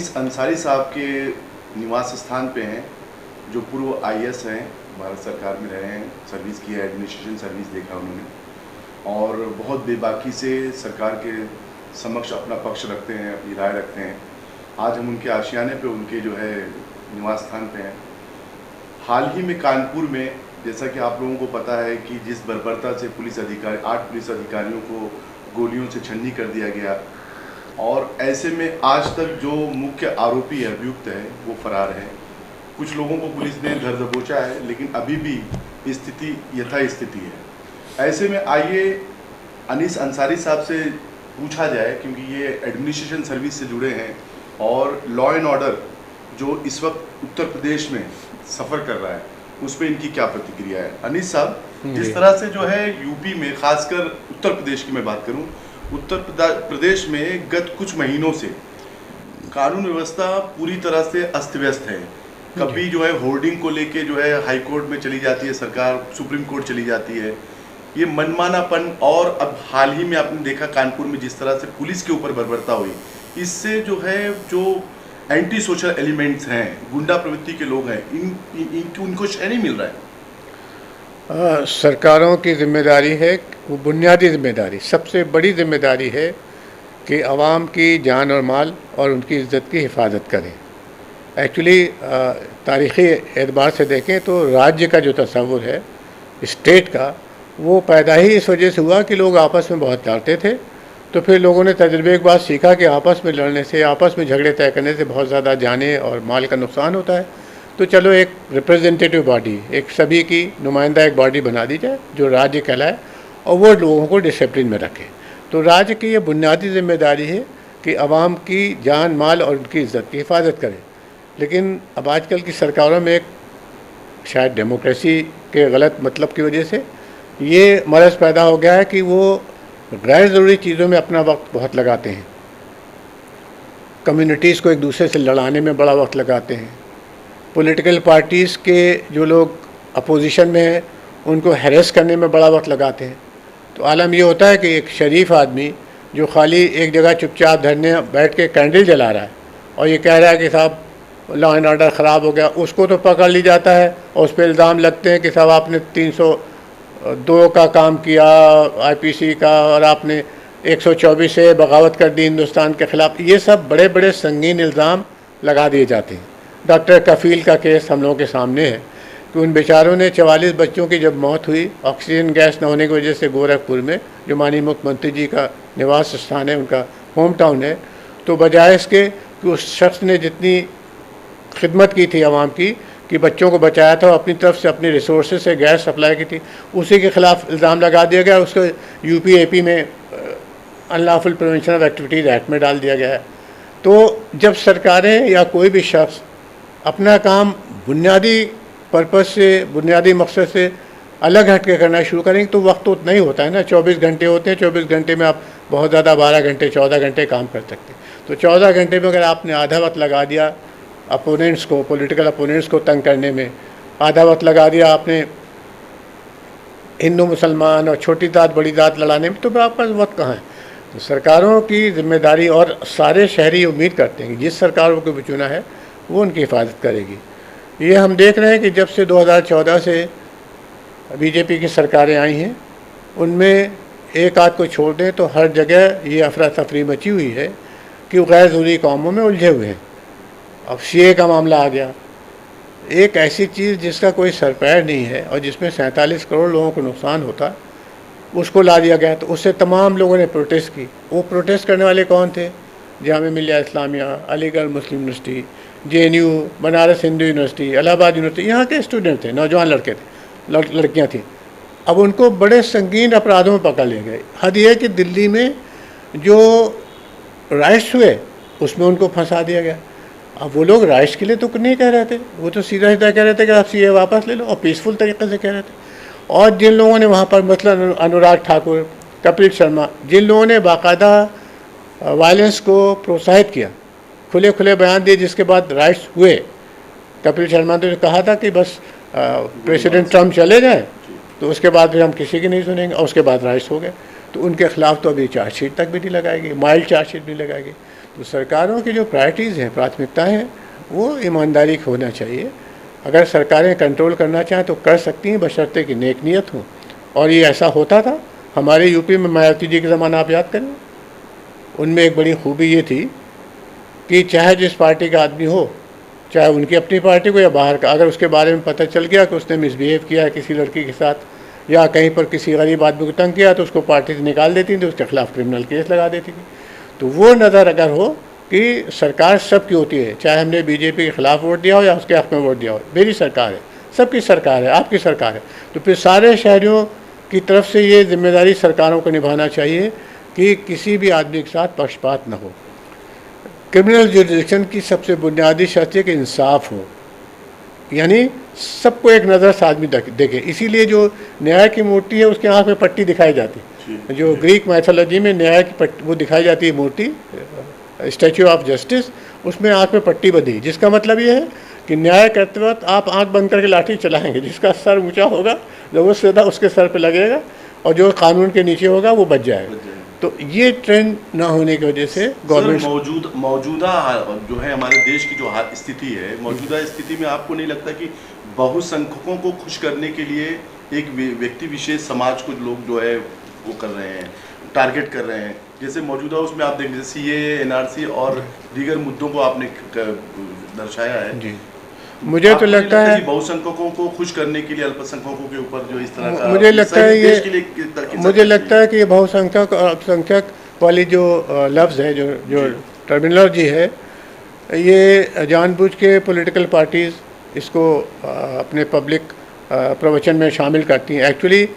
अनीस अंसारी साहब के निवास स्थान पे हैं, जो पूर्व आईएएस हैं, भारत सरकार में रहे हैं, सर्विस की है, एडमिनिस्ट्रेशन सर्विस देखा उन्होंने और बहुत बेबाकी से सरकार के समक्ष अपना पक्ष रखते हैं, अपनी राय रखते हैं। आज हम उनके आशियाने पे उनके जो है निवास स्थान पे हैं। हाल ही में कानपुर में, जैसा कि आप लोगों को पता है कि जिस बर्बरता से 8 पुलिस अधिकारियों को गोलियों से छन्नी कर दिया गया और ऐसे में आज तक जो मुख्य आरोपी है, अभियुक्त है, वो फरार है। कुछ लोगों को पुलिस ने धर दबोचा है, लेकिन अभी भी स्थिति यथास्थिति है। ऐसे में आइए अनीस अंसारी साहब से पूछा जाए, क्योंकि ये एडमिनिस्ट्रेशन सर्विस से जुड़े हैं और लॉ एंड ऑर्डर जो इस वक्त उत्तर प्रदेश में सफ़र कर रहा है, उस पर इनकी क्या प्रतिक्रिया है। अनीस साहब, जिस तरह से जो है यूपी में, खासकर उत्तर प्रदेश की मैं बात करूं, उत्तर प्रदेश में गत कुछ महीनों से कानून व्यवस्था पूरी तरह से अस्त व्यस्त है। कभी जो है होर्डिंग को लेके जो है हाई कोर्ट में चली जाती है सरकार, सुप्रीम कोर्ट चली जाती है। ये मनमानापन, और अब हाल ही में आपने देखा कानपुर में जिस तरह से पुलिस के ऊपर बर्बरता हुई, इससे जो है जो एंटी सोशल एलिमेंट्स हैं, गुंडा प्रवृत्ति के लोग हैं, उनको शय नहीं मिल रहा है। सरकारों की जिम्मेदारी है, वो बुनियादी जिम्मेदारी, सबसे बड़ी जिम्मेदारी है कि आवाम की जान और माल और उनकी इज़्ज़त की हिफाजत करें। एक्चुअली तारीख़ी एतबार से देखें तो राज्य का जो तस्वुर है स्टेट का, वो पैदा ही इस वजह से हुआ कि लोग आपस में बहुत लड़ते थे। तो फिर लोगों ने तजुर्बे के बाद सीखा कि आपस में लड़ने से, आपस में झगड़े तय करने से बहुत ज़्यादा जाने और माल का नुकसान होता है। तो चलो एक रिप्रेजेंटेटिव बॉडी, एक सभी की नुमाइंदा एक बॉडी बना दी जाए जो राज्य कहलाए और वो लोगों को डिसिप्लिन में रखे। तो राज्य की ये बुनियादी जिम्मेदारी है कि आवाम की जान माल और उनकी इज़्ज़त की हिफाजत करे। लेकिन अब आजकल की सरकारों में एक शायद डेमोक्रेसी के गलत मतलब की वजह से ये मरज़ पैदा हो गया है कि वो गैर ज़रूरी चीज़ों में अपना वक्त बहुत लगाते हैं। कम्युनिटीज़ को एक दूसरे से लड़ाने में बड़ा वक्त लगाते हैं। पॉलिटिकल पार्टीज़ के जो लोग अपोजिशन में हैं उनको हैरेस करने में बड़ा वक्त लगाते हैं। तो आलम ये होता है कि एक शरीफ आदमी जो खाली एक जगह चुपचाप धरने बैठ के कैंडल जला रहा है और ये कह रहा है कि साहब लॉ एंड ऑर्डर ख़राब हो गया, उसको तो पकड़ ली जाता है और उस पर इल्ज़ाम लगते हैं कि साहब आपने 302 का काम किया आईपीसी का, और आपने 124 से बगावत कर दी हिंदुस्तान के ख़िलाफ़। ये सब बड़े बड़े संगीन इल्ज़ाम लगा दिए जाते हैं। डॉक्टर कफ़ील का केस हम लोगों के सामने है कि उन बेचारों ने 44 बच्चों की जब मौत हुई ऑक्सीजन गैस न होने की वजह से, गोरखपुर में जो माननीय मुख्यमंत्री जी का निवास स्थान है, उनका होम टाउन है, तो बजाय इसके कि उस शख्स ने जितनी खिदमत की थी आवाम की, कि बच्चों को बचाया था, अपनी तरफ से अपनी रिसोर्सेज से गैस सप्लाई की थी, उसी के ख़िलाफ़ इल्ज़ाम लगा दिया गया। उसको यूपी एपी में unlawful prevention of activities act में डाल दिया गया है। तो जब सरकारें या कोई भी शख्स अपना काम बुनियादी पर्पस से, बुनियादी मकसद से अलग हट के करना शुरू करेंगे तो वक्त तो उतना ही होता है ना। 24 घंटे होते हैं, 24 घंटे में आप बहुत ज़्यादा 12 घंटे 14 घंटे काम कर सकते हैं। तो 14 घंटे में अगर आपने आधा वक्त लगा दिया अपोनेंट्स को, पॉलिटिकल अपोनेंट्स को तंग करने में, आधा वक्त लगा दिया आपने हिंदू मुसलमान और छोटी जात बड़ी जात लड़ाने में, तो फिर आपका वक्त कहाँ है। तो सरकारों की जिम्मेदारी, और सारे शहरी उम्मीद करते हैं कि जिस सरकार को भी चुना है वो उनकी हिफाजत करेगी। ये हम देख रहे हैं कि जब से 2014 से बीजेपी की सरकारें आई हैं, उनमें एक आध को छोड़ दें तो हर जगह ये अफरा तफरी मची हुई है कि वो गैर ज़रूरी कामों में उलझे हुए हैं। अब सीए का मामला आ गया, एक ऐसी चीज़ जिसका कोई सरपैर नहीं है और जिसमें 47 करोड़ लोगों को नुकसान होता है, उसको ला दिया गया। तो उससे तमाम लोगों ने प्रोटेस्ट की। वो प्रोटेस्ट करने वाले कौन थे? Jamia Millia Islamia, Aligarh Muslim university, JNU, Banaras Hindu university, Allahabad university, यहाँ के स्टूडेंट थे, नौजवान लड़के थे, लड़कियाँ थीं। अब उनको बड़े संगीन अपराधों में पकड़ लिया गया। हद ये कि दिल्ली में जो राइट्स हुए उसमें उनको फंसा दिया गया। अब वो लोग राइट्स के लिए तो नहीं कह रहे थे, वो तो सीधा सीधा कह रहे थे कि आप सीए वापस ले लो, और पीसफुल तरीके से कह रहे थे। और जिन लोगों ने वहाँ पर मतलब अनुराग ठाकुर, कपिल शर्मा, जिन लोगों ने बाकायदा वायलेंस को प्रोत्साहित किया, खुले खुले बयान दिए, जिसके बाद राइट्स हुए। कपिल शर्मा ने कहा था कि बस प्रेसिडेंट ट्रम्प चले जाएं तो उसके बाद फिर हम किसी की नहीं सुनेंगे, और उसके बाद राइट्स हो गए। तो उनके ख़िलाफ़ तो अभी चार्जशीट तक भी नहीं लगाएगी, माइल्ड चार्जशीट भी लगाएगी। तो सरकारों की जो प्रायोरिटीज़ हैं, प्राथमिकताएं हैं, वो ईमानदारी का होना चाहिए। अगर सरकारें कंट्रोल करना चाहें तो कर सकती हैं, बशर्ते कि नेक नियत हो। और ये ऐसा होता था हमारे यूपी में। मायावती जी के ज़माना आप याद करें, उनमें एक बड़ी खूबी ये थी कि चाहे जिस पार्टी का आदमी हो, चाहे उनकी अपनी पार्टी को या बाहर का, अगर उसके बारे में पता चल गया कि उसने मिसबिहेव किया है किसी लड़की के साथ या कहीं पर किसी गरीब आदमी को तंग किया, तो उसको पार्टी से निकाल देती थी, उसके खिलाफ क्रिमिनल केस लगा देती थी। तो वो नज़र अगर हो कि सरकार सबकी होती है, चाहे हमने बीजेपी के खिलाफ वोट दिया हो या उसके हक़ में वोट दिया हो, मेरी सरकार है, सबकी सरकार है, आपकी सरकार है, तो फिर सारे शहरियों की तरफ से ये जिम्मेदारी सरकारों को निभाना चाहिए कि किसी भी आदमी के साथ पक्षपात न हो। क्रिमिनल जुरिडिक्शन की सबसे बुनियादी शर्त है कि इंसाफ हो, यानी सबको एक नज़र से आदमी देखे। इसीलिए जो न्याय की मूर्ति है उसके आँख में पट्टी दिखाई जाती है। जो ग्रीक मैथोलॉजी में न्याय की पट्टी वो दिखाई जाती है मूर्ति, स्टैच्यू ऑफ जस्टिस, उसमें आँख में पट्टी बंधी, जिसका मतलब ये है कि न्याय करते वक्त आप आँख बंद करके लाठी चलाएंगे, जिसका सर ऊंचा होगा जब वो सीधा उसके सर पे लगेगा और जो कानून के नीचे होगा वो बच जाएगा। तो ये ट्रेंड ना होने की वजह से गवर्नमेंट मौजूदा जो है हमारे देश की जो स्थिति है, मौजूदा स्थिति में आपको नहीं लगता कि बहुसंख्यकों को खुश करने के लिए एक व्यक्ति विशेष समाज को लोग जो है वो कर रहे हैं, टारगेट कर रहे हैं? जैसे मौजूदा उसमें आप देख लीजिए सीएए, एनआरसी और दीगर मुद्दों को आपने दर्शाया है जी। मुझे तो लगता है कि बहुसंख्यकों को खुश करने के लिए अल्पसंख्यकों के ऊपर जो इस तरह का, मुझे लगता है कि बहुसंख्यक और अल्पसंख्यक वाली जो लफ्ज़ है, जो टर्मिनोलॉजी है, ये जानबूझ के पॉलिटिकल पार्टीज़ इसको अपने पब्लिक प्रवचन में शामिल करती हैं। एक्चुअली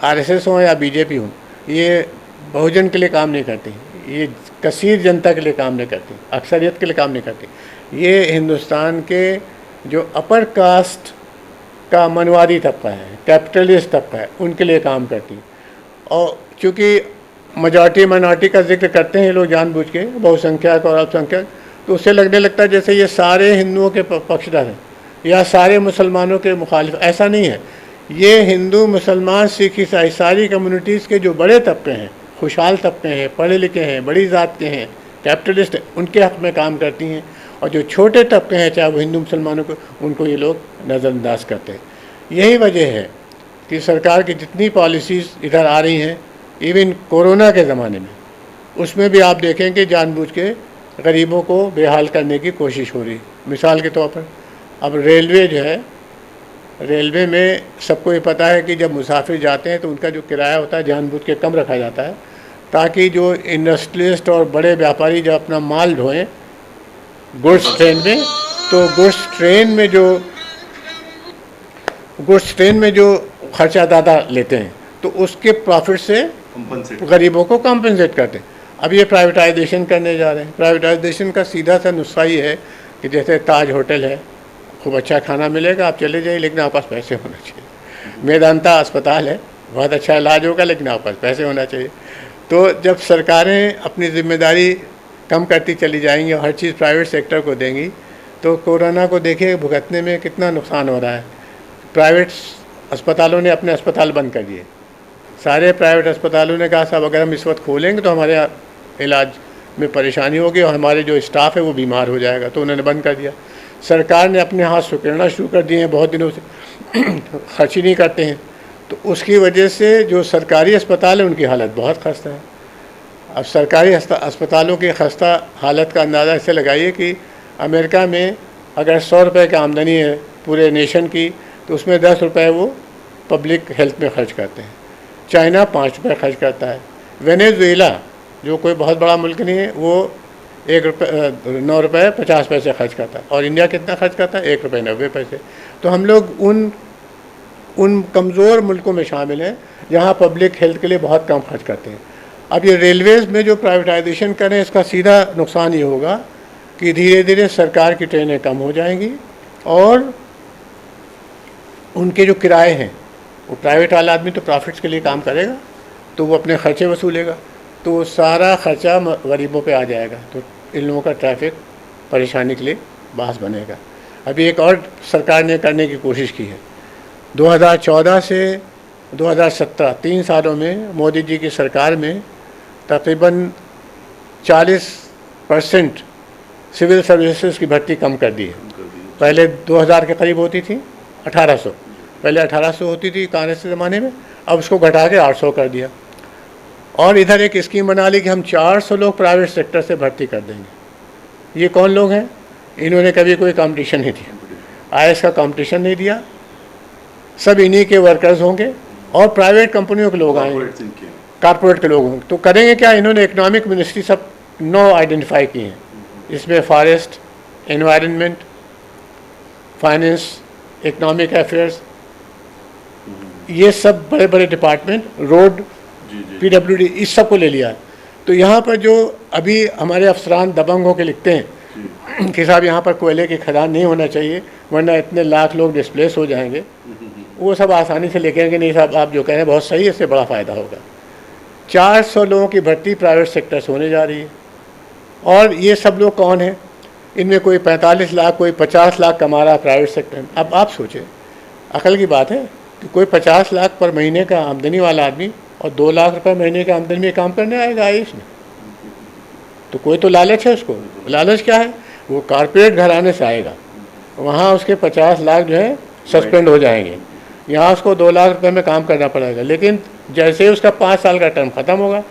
आरएसएस हो या बीजेपी हो, ये बहुजन के लिए काम नहीं करती, ये कसीर जनता के लिए काम नहीं करती, अक्सरियत के लिए काम नहीं करती। ये हिंदुस्तान के जो अपर कास्ट का मनवादी तबका है, कैपिटलिस्ट तबका है, उनके लिए काम करती है। और चूँकि मेजॉरिटी माइनॉरिटी का जिक्र करते हैं लोग जानबूझ के, बहुसंख्यक और अल्पसंख्यक, तो उससे लगने लगता है जैसे ये सारे हिंदुओं के पक्षधर हैं या सारे मुसलमानों के मुखालिफ। ऐसा नहीं है। ये हिंदू, मुसलमान, सिख, ईसाई सारी कम्युनिटीज़ के जो बड़े तबके हैं, खुशहाल तबके हैं, पढ़े लिखे हैं, बड़ी ज़ात के हैं, कैपिटलिस्ट हैं, उनके हक़ में काम करती हैं। और जो छोटे तबके हैं, चाहे वो हिंदू मुसलमानों को, उनको ये लोग नज़रअंदाज करते हैं। यही वजह है कि सरकार की जितनी पॉलिसीज़ इधर आ रही हैं, इवन कोरोना के ज़माने में, उसमें भी आप देखें कि जानबूझ के गरीबों को बेहाल करने की कोशिश हो रही। मिसाल के तौर पर अब रेलवे जो है, रेलवे में सबको ये पता है कि जब मुसाफिर जाते हैं तो उनका जो किराया होता है जानबूझ के कम रखा जाता है, ताकि जो इंडस्ट्रियलिस्ट और बड़े व्यापारी जब अपना माल ढोएं गुड्स ट्रेन में, तो गुड्स ट्रेन में जो खर्चा ज़्यादा लेते हैं तो उसके प्रॉफिट से गरीबों को कॉम्पेंसेट करते हैं। अब ये प्राइवेटाइजेशन करने जा रहे हैं। प्राइवेटाइजेशन का सीधा सा नुस्खा ये है कि जैसे ताज होटल है, खूब अच्छा खाना मिलेगा, आप चले जाइए, लेकिन आपके पास पैसे होना चाहिए। मेदांता अस्पताल है, बहुत अच्छा इलाज होगा, लेकिन आपके पास पैसे होना चाहिए। तो जब सरकारें अपनी जिम्मेदारी कम करती चली जाएंगी और हर चीज़ प्राइवेट सेक्टर को देंगी, तो कोरोना को देखिए भुगतने में कितना नुकसान हो रहा है। प्राइवेट अस्पतालों ने अपने अस्पताल बंद कर दिए। सारे प्राइवेट अस्पतालों ने कहा साहब अगर हम इस वक्त खोलेंगे तो हमारे इलाज में परेशानी होगी और हमारे जो स्टाफ है वो बीमार हो जाएगा, तो उन्होंने बंद कर दिया। सरकार ने अपने हाथ सुकड़ना शुरू कर दिए हैं, बहुत दिनों से खर्च ही नहीं करते हैं, तो उसकी वजह से जो सरकारी अस्पताल है उनकी हालत बहुत खस्ता है। अब सरकारी अस्पतालों की खस्ता हालत का अंदाज़ा इससे लगाइए कि अमेरिका में अगर 100 रुपये की आमदनी है पूरे नेशन की, तो उसमें 10 रुपये वो पब्लिक हेल्थ में खर्च करते हैं। चाइना 5 रुपये खर्च करता है। वेनेजुएला जो कोई बहुत बड़ा मुल्क नहीं है, वो 9 रुपये 50 पैसे खर्च करता है। और इंडिया कितना खर्च करता है? 1 रुपये 90 पैसे। तो हम लोग उन कमज़ोर मुल्कों में शामिल हैं जहाँ पब्लिक हेल्थ के लिए बहुत कम खर्च करते हैं। अब ये रेलवेज़ में जो प्राइवेटाइजेशन करें, इसका सीधा नुकसान ये होगा कि धीरे धीरे सरकार की ट्रेनें कम हो जाएंगी और उनके जो किराए हैं, वो प्राइवेट वाला आदमी तो प्रॉफिट्स के लिए काम करेगा, तो वो अपने खर्चे वसूलेगा, तो सारा खर्चा गरीबों पे आ जाएगा, तो इन लोगों का ट्रैफिक परेशानी के लिए बास बनेगा। अभी एक और सरकार ने करने की कोशिश की है। 2014 से 2017 3 सालों में मोदी जी की सरकार में तकरीबन 40% सिविल सर्विसेज की भर्ती कम कर दी है। पहले 2000 के करीब होती थी, 1800, पहले 1800 होती थी कांग्रेस के ज़माने में, अब उसको घटा के 800 कर दिया। और इधर एक स्कीम बना ली कि हम 400 लोग प्राइवेट सेक्टर से भर्ती कर देंगे। ये कौन लोग हैं? इन्होंने कभी कोई कंपटीशन नहीं दिया, IAS का कंपटीशन नहीं दिया, सब इन्हीं के वर्कर्स होंगे और प्राइवेट कंपनियों के लोग आएंगे, कॉर्पोरेट के लोग होंगे। तो करेंगे क्या? इन्होंने इकोनॉमिक मिनिस्ट्री सब 9 आइडेंटिफाई की हैं, इसमें forest, environment, finance, economic affairs, ये सब बड़े बड़े डिपार्टमेंट, रोड, PWD, इस सब को ले लिया है। तो यहाँ पर जो अभी हमारे अफसरान दबंग होकर लिखते हैं कि साहब यहाँ पर कोयले की खदान नहीं होना चाहिए वरना इतने लाख लोग डिस्प्लेस हो जाएंगे, वो सब आसानी से लिखेंगे कि नहीं साहब आप जो कह रहे हैं बहुत सही है, इससे बड़ा फ़ायदा होगा। 400 लोगों की भर्ती प्राइवेट सेक्टर से होने जा रही है। और ये सब लोग कौन हैं? इनमें कोई 45 लाख, कोई 50 लाख कमा रहा है प्राइवेट सेक्टर में। अब आप सोचें, अकल की बात है कि कोई 50 लाख पर महीने का आमदनी वाला आदमी और 2 लाख रुपये महीने का आमदनी में काम करने आएगा IAS में? तो कोई तो लालच है उसको। लालच क्या है? वो कॉर्पोरेट घराने से आएगा, वहाँ उसके 50 लाख जो है सस्पेंड हो जाएंगे, यहाँ उसको 2 लाख रुपये में काम करना पड़ेगा। लेकिन जैसे ही उसका 5 साल का टर्म ख़त्म होगा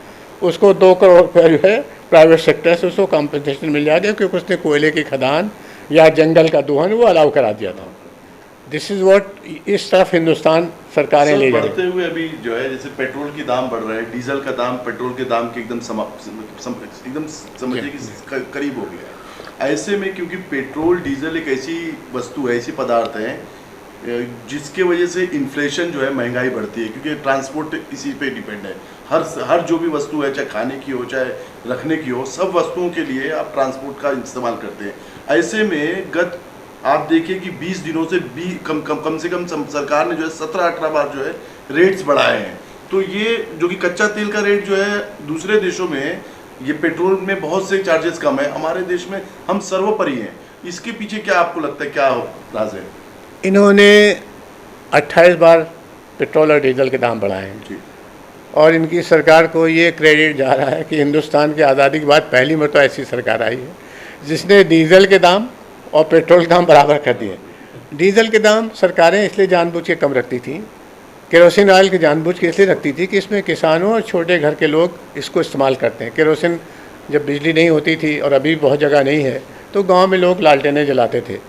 उसको 2 करोड़ रुपये जो है प्राइवेट सेक्टर से उसको कॉम्पनसेशन मिल जाएगा, क्योंकि उसने कोयले की खदान या जंगल का दोहन वो अलाउ करा दिया था। दिस इज़ व्हाट इस तरफ हिंदुस्तान सरकारें ले जा रही। बढ़ते हुए अभी जो है जैसे पेट्रोल के दाम बढ़ रहे हैं, डीजल का दाम पेट्रोल के दाम के एकदम समझिए कि करीब हो गया। ऐसे में क्योंकि पेट्रोल डीजल एक ऐसी वस्तु है, ऐसी पदार्थ है जिसके वजह से इन्फ्लेशन जो है, महंगाई बढ़ती है, क्योंकि ट्रांसपोर्ट इसी पे डिपेंड है। हर जो भी वस्तु है, चाहे खाने की हो चाहे रखने की हो, सब वस्तुओं के लिए आप ट्रांसपोर्ट का इस्तेमाल करते हैं। ऐसे में गत आप देखिए कि 20 दिनों से कम से कम सरकार ने जो है 17-18 बार जो है रेट्स बढ़ाए हैं। तो ये जो कि कच्चा तेल का रेट जो है दूसरे देशों में, ये पेट्रोल में बहुत से चार्जेस कम है, हमारे देश में हम सर्वोपरि हैं। इसके पीछे क्या आपको लगता है, क्या राज है? इन्होंने 28 बार पेट्रोल और डीजल के दाम बढ़ाए हैं और इनकी सरकार को ये क्रेडिट जा रहा है कि हिंदुस्तान की आज़ादी के बाद पहली मरतबा ऐसी सरकार आई है जिसने डीजल के दाम और पेट्रोल के दाम बराबर कर दिए। डीजल के दाम सरकारें इसलिए जानबूझ के कम रखती थी, केरोसिन ऑयल की जानबूझ के इसलिए रखती थी कि इसमें किसानों और छोटे घर के लोग इसको इस्तेमाल करते हैं। केरोसिन जब बिजली नहीं होती थी और अभी बहुत जगह नहीं है तो गांव में लोग लालटेनें जलाते थे।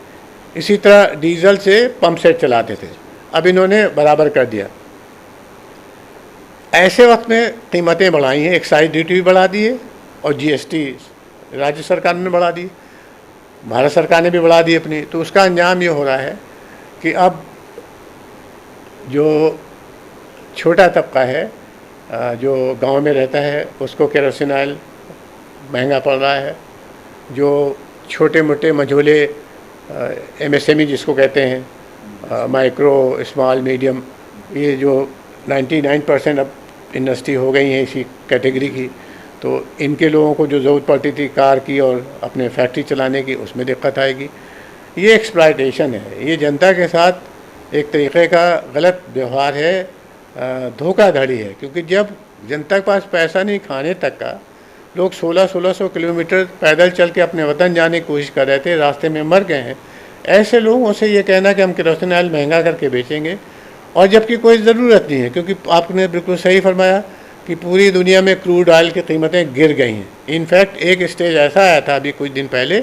इसी तरह डीजल से पंप सेट चलाते थे, अब इन्होंने बराबर कर दिया। ऐसे वक्त में कीमतें बढ़ाई हैं, एक्साइज ड्यूटी भी बढ़ा दी है और GST राज्य सरकार ने बढ़ा दी, भारत सरकार ने भी बढ़ा दी अपनी। तो उसका अंजाम ये हो रहा है कि अब जो छोटा तबका है जो गांव में रहता है उसको केरोसिन ऑयल महंगा पड़ रहा है। जो छोटे मोटे मझोले MSME जिसको कहते हैं, माइक्रो स्मॉल मीडियम, ये जो 99% अब इंडस्ट्री हो गई है इसी कैटेगरी की, तो इनके लोगों को जो ज़रूरत पड़ती थी कार की और अपने फैक्ट्री चलाने की, उसमें दिक्कत आएगी। ये एक्सप्लॉयटेशन है, ये जनता के साथ एक तरीक़े का गलत व्यवहार है, धोखाधड़ी है। क्योंकि जब जनता के पास पैसा नहीं खाने तक का, लोग 1600 किलोमीटर पैदल चल के अपने वतन जाने की कोशिश कर रहे थे, रास्ते में मर गए हैं। ऐसे लोगों से ये कहना कि हम केरोसिन ऑयल महंगा करके बेचेंगे, और जबकि कोई ज़रूरत नहीं है, क्योंकि आपने बिल्कुल सही फरमाया कि पूरी दुनिया में क्रूड ऑयल की कीमतें गिर गई हैं। इनफैक्ट एक स्टेज ऐसा आया था अभी कुछ दिन पहले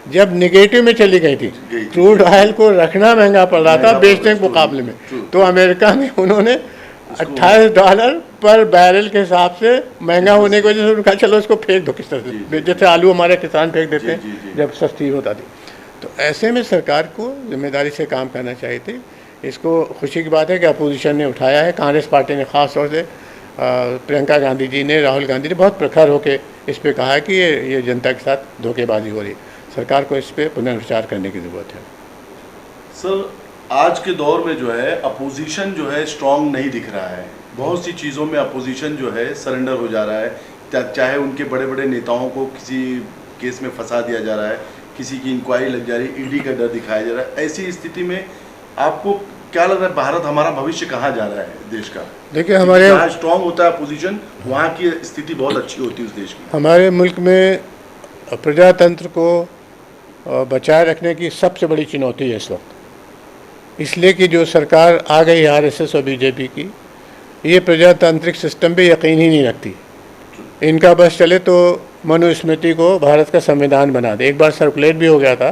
जब नेगेटिव में चली गई थी, क्रूड ऑयल को रखना महंगा पड़ रहा था बेचने के मुकाबले में। तो अमेरिका में उन्होंने $28 पर बैरल के हिसाब से महंगा होने की वजह से उन्होंने कहा चलो इसको फेंक दो किस तरह से, जैसे आलू हमारे किसान फेंक देते हैं जब सस्ती होता थी। तो ऐसे में सरकार को जिम्मेदारी से काम करना चाहिए थे। इसको खुशी की बात है कि अपोजिशन ने उठाया है, कांग्रेस पार्टी ने ख़ास तौर से प्रियंका गांधी जी ने, राहुल गांधी ने बहुत प्रखर होकर इस पर कहा है कि ये जनता के साथ धोखेबाजी हो रही है। सरकार को इस पर पुनर्विचार करने की ज़रूरत है। सर, आज के दौर में जो है अपोजिशन जो है स्ट्रांग नहीं दिख रहा है, बहुत सी चीज़ों में अपोजिशन जो है सरेंडर हो जा रहा है। चाहे उनके बड़े बड़े नेताओं को किसी केस में फंसा दिया जा रहा है, किसी की इंक्वायरी लग जा रही है, ईडी का डर दिखाया जा रहा है। ऐसी स्थिति में आपको क्या लग रहा है भारत, हमारा भविष्य कहाँ जा रहा है देश का? देखिए, हमारे जहाँ स्ट्रॉन्ग होता है पोजीशन, वहाँ की स्थिति बहुत अच्छी होती है उस देश की। हमारे मुल्क में प्रजातंत्र को बचाए रखने की सबसे बड़ी चुनौती है इस वक्त, इसलिए कि जो सरकार आ गई आरएसएस और बीजेपी की, ये प्रजातांत्रिक सिस्टम पे यकीन ही नहीं रखती। इनका बस चले तो मनुस्मृति को भारत का संविधान बना दे। एक बार सर्कुलेट भी हो गया था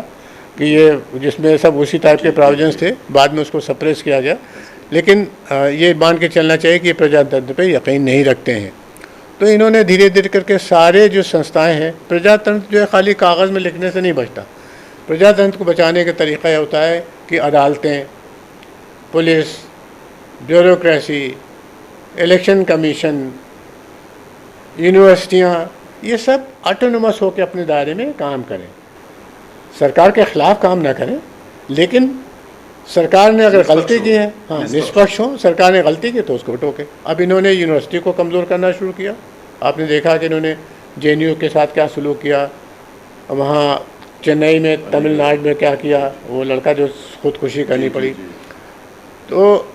कि ये, जिसमें सब उसी टाइप के प्रोविजंस थे, बाद में उसको सप्रेस किया गया, लेकिन ये मान के चलना चाहिए कि प्रजातंत्र पे यकीन नहीं रखते हैं। तो इन्होंने धीरे धीरे करके सारे जो संस्थाएं हैं, प्रजातंत्र जो है खाली कागज़ में लिखने से नहीं बचता। प्रजातंत्र को बचाने का तरीका यह होता है कि अदालतें, पुलिस, ब्यूरोक्रेसी, इलेक्शन कमीशन, यूनिवर्सिटियाँ, ये सब ऑटोनोमस होकर अपने दायरे में काम करें, सरकार के ख़िलाफ़ काम ना करें। लेकिन सरकार ने अगर गलती की है, हाँ, निष्पक्ष हो, सरकार ने गलती की तो उसको टोके। अब इन्होंने यूनिवर्सिटी को कमज़ोर करना शुरू किया। आपने देखा कि इन्होंने जेएनयू के साथ क्या सलूक किया, वहाँ चेन्नई में, तमिलनाडु में क्या किया, वो लड़का जो खुदकुशी करनी पड़ी। तो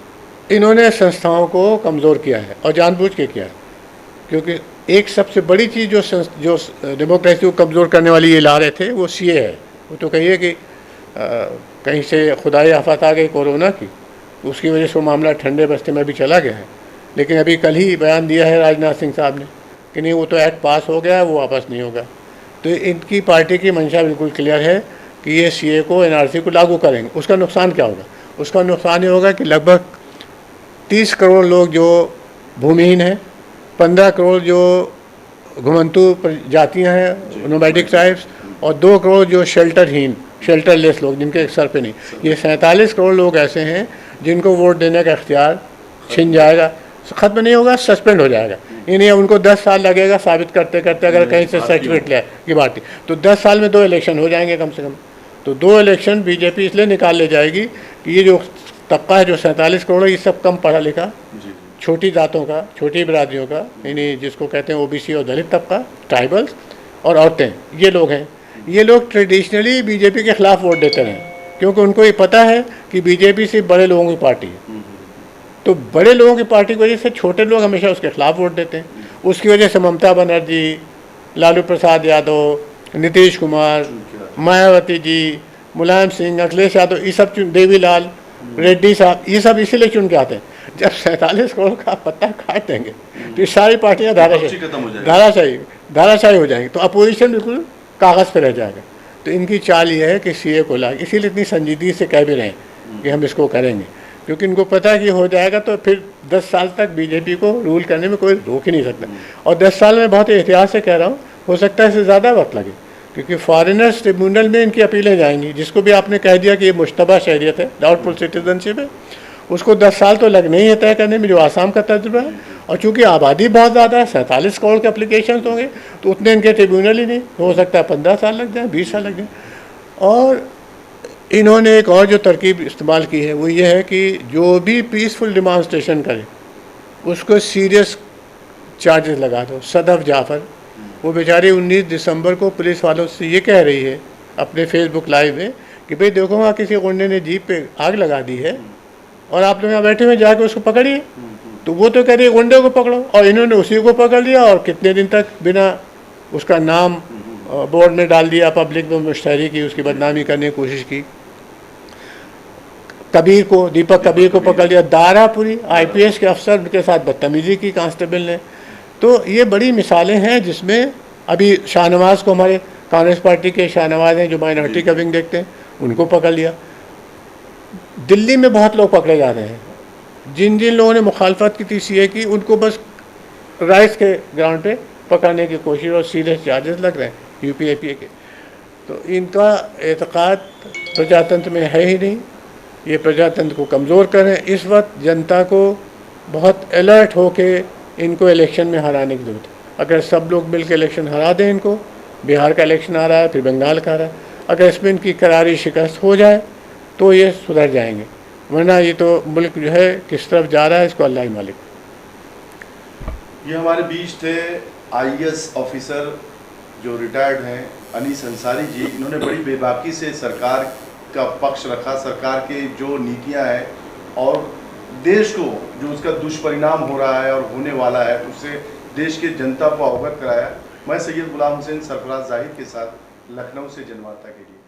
इन्होंने संस्थाओं को कमज़ोर किया है और जानबूझ के किया है, क्योंकि एक सबसे बड़ी चीज़ जो डेमोक्रेसी को कमज़ोर करने वाली ये ला रहे थे, वो सीए है। वो तो कहिए कि कहीं से खुदाई आफत आ गई कोरोना की, उसकी वजह से वो मामला ठंडे बस्ते में भी चला गया है। लेकिन अभी कल ही बयान दिया है राजनाथ सिंह साहब ने कि नहीं, वो तो एक्ट पास हो गया है, वो वापस नहीं होगा। तो इनकी पार्टी की मंशा बिल्कुल क्लियर है कि ये सीए को, एनआरसी को लागू करेंगे। उसका नुकसान क्या होगा? उसका नुकसान ये होगा कि लगभग 30 करोड़ लोग जो भूमिहीन हैं, 15 करोड़ जो घुमंतू जातियाँ हैं, नोमैडिक ट्राइब्स, और 2 करोड़ जो शेल्टरलेस लोग, जिनके एक सर पे नहीं, ये 47 करोड़ लोग ऐसे हैं जिनको वोट देने का इख्तियार छिन जाएगा। ख़त्म नहीं होगा, सस्पेंड हो जाएगा। यानी उनको 10 साल लगेगा साबित करते करते, अगर कहीं से सर्टिफिकेट ले की बात थी, तो 10 साल में 2 इलेक्शन हो जाएंगे कम से कम। तो 2 इलेक्शन बीजेपी इसलिए निकाल ले जाएगी कि ये जो तबका है, जो 47 करोड़ है, ये सब कम पढ़ा लिखा, छोटी जातों का, छोटी बिरादरियों का, यानी जिसको कहते हैं ओबीसी और दलित तबका, ट्राइबल्स और औरतें, ये लोग हैं। ये लोग ट्रेडिशनली बीजेपी के ख़िलाफ़ वोट देते रहे, क्योंकि उनको ये पता है कि बीजेपी सिर्फ बड़े लोगों की पार्टी है। तो बड़े लोगों की पार्टी की वजह से छोटे लोग हमेशा उसके खिलाफ़ वोट देते हैं। उसकी वजह से ममता बनर्जी, लालू प्रसाद यादव, नीतीश कुमार, मायावती जी, मुलायम सिंह, अखिलेश यादव, ये सब देवीलाल रेड्डी साहब, ये सब इसीलिए चुन के आते हैं। जब 47 करोड़ का पत्ता काट देंगे तो ये सारी पार्टियाँ धाराशाही हो जाएंगी। तो अपोजिशन बिल्कुल कागज़ पे रह जाएगा। तो इनकी चाल ये है कि सीए को ला, इसीलिए इतनी संजीदगी से कह भी रहे हैं कि हम इसको करेंगे, क्योंकि इनको पता है कि हो जाएगा तो फिर 10 साल तक बीजेपी को रूल करने में कोई रोक ही नहीं सकता। और 10 साल में बहुत एहतियात से कह रहा हूँ, हो सकता है इससे ज़्यादा वक्त लगे, क्योंकि फॉरेनर्स ट्रिब्यूनल में इनकी अपीलें जाएंगी। जिसको भी आपने कह दिया कि ये मुश्तबा शहरियत है, डाउटफुल सिटीजनशिप है, उसको 10 साल तो लगने ही है तय करने में, जो आसाम का तजुर्बा है। और चूँकि आबादी बहुत ज़्यादा है, 47 करोड़ के अप्लीकेशन होंगे, तो उतने इनके ट्रिब्यूनल ही नहीं, हो सकता है 15 साल लग जाए, 20 साल लग जाए। और इन्होंने एक और जो तरकीब इस्तेमाल की है वो ये है कि जो भी पीसफुल डिमॉन्स्ट्रेशन करे उसको सीरियस चार्जेस लगा दो। सदफ जाफ़र, वो बेचारी 19 दिसंबर को पुलिस वालों से ये कह रही है अपने फेसबुक लाइव में कि भाई देखो, वहाँ किसी गुंडे ने जीप पे आग लगा दी है और आप लोग यहाँ बैठे हुए जाके उसको पकड़िए। तो वो तो कह रही है गुंडे को पकड़ो, और इन्होंने उसी को पकड़ लिया और कितने दिन तक बिना उसका नाम बोर्ड में डाल दिया, पब्लिक में मुश्तहरी की, उसकी बदनामी करने की कोशिश की। कबीर को, दीपक कबीर को पकड़ लिया। दारापुरी आईपीएस के अफसर के साथ बदतमीजी की कांस्टेबल ने। तो ये बड़ी मिसालें हैं जिसमें अभी शाहनवाज़ को, हमारे कांग्रेस पार्टी के शाहनवाज़ हैं जो माइनॉरिटी का विंग देखते हैं, उनको पकड़ लिया। दिल्ली में बहुत लोग पकड़े जा रहे हैं, जिन जिन लोगों ने मुखालफत की थी सीए की, उनको बस राइस के ग्राउंड पे पकड़ने की कोशिश और सीरियस चार्जेस लग रहे हैं यूपीएपीए के। तो इनका एतक़ाद प्रजातंत्र में है ही नहीं, ये प्रजातंत्र को कमज़ोर करें। इस वक्त जनता को बहुत अलर्ट होके इनको इलेक्शन में हराने की ज़रूरत है। अगर सब लोग मिल के इलेक्शन हरा दें इनको, बिहार का इलेक्शन आ रहा है, फिर बंगाल का आ रहा है, अगर इसमें इनकी करारी शिकस्त हो जाए तो ये सुधर जाएंगे, वरना ये तो मुल्क जो है किस तरफ जा रहा है इसको अल्लाह ही मालिक। ये हमारे बीच थे आईएएस ऑफिसर जो रिटायर्ड हैं, अनीस अंसारी जी। इन्होंने बड़ी बेबाकी से सरकार का पक्ष रखा, सरकार की जो नीतियां हैं और देश को जो उसका दुष्परिणाम हो रहा है और होने वाला है उससे देश की जनता को अवगत कराया। मैं सैयद गुलाम हुसैन सरफराज जाहिद के साथ लखनऊ से जनवार्ता के लिए।